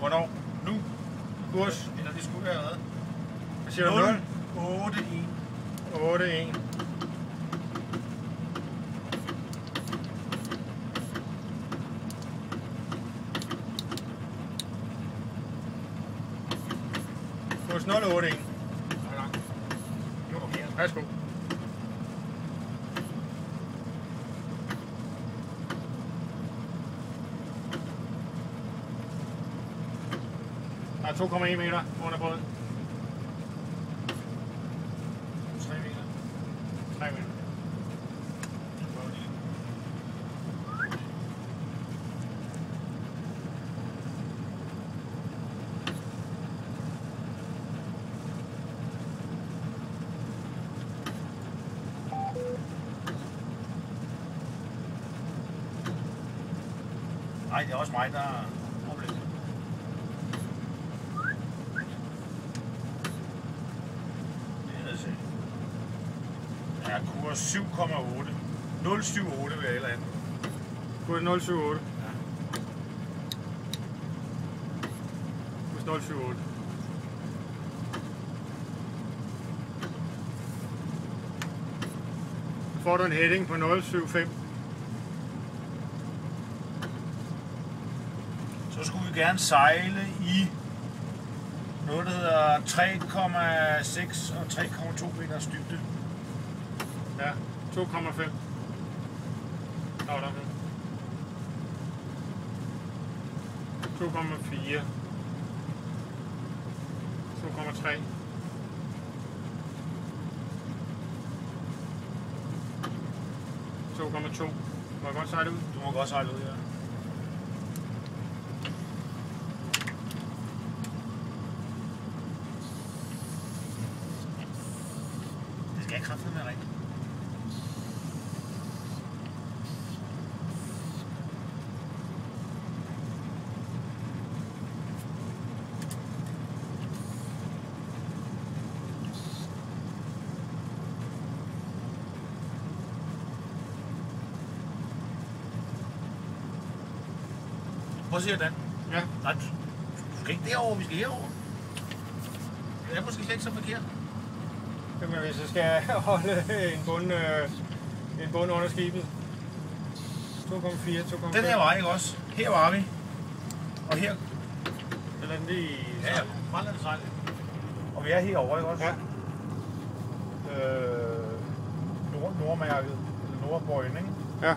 Hvornår? Nu? Kurs. Eller det skulle være hvad? Hvad siger du? 0? 8-1. 8-1. Kurs 0-8-1. Nu kom her. Værsgo. Der er 2,1 meter under båden. 3 meter. 3 meter. Nej, det er også mig, der har problemet. Ja, kurs 7,8. 078 vil jeg eller andet. Kurs 078. Ja. Kurs 078. Så får du en heading på 075. Så skulle vi gerne sejle i noget, der hedder 3,6 og 3,2 meters dybde. Ja, 2,5. Der var der. 2,4. 2,3. 2,2. Må jeg godt sejle ud? Du må godt sejle ud, ja. Det skal kraftedeme være rigtigt. Prøv at se den. Ja. Nej, du skal ikke derover, vi skal herover. Det er måske slet ikke så forkert. Jamen, hvis jeg skal holde en bund under skibet. 2,4, 2,5. Den her vej, ikke også? Her var vi. Og her. Eller den lige... Ja, meget lidt sejl. Og vi er herovre, ikke også? Ja. Nordmærket. Eller Nordbøjen, ikke? Ja.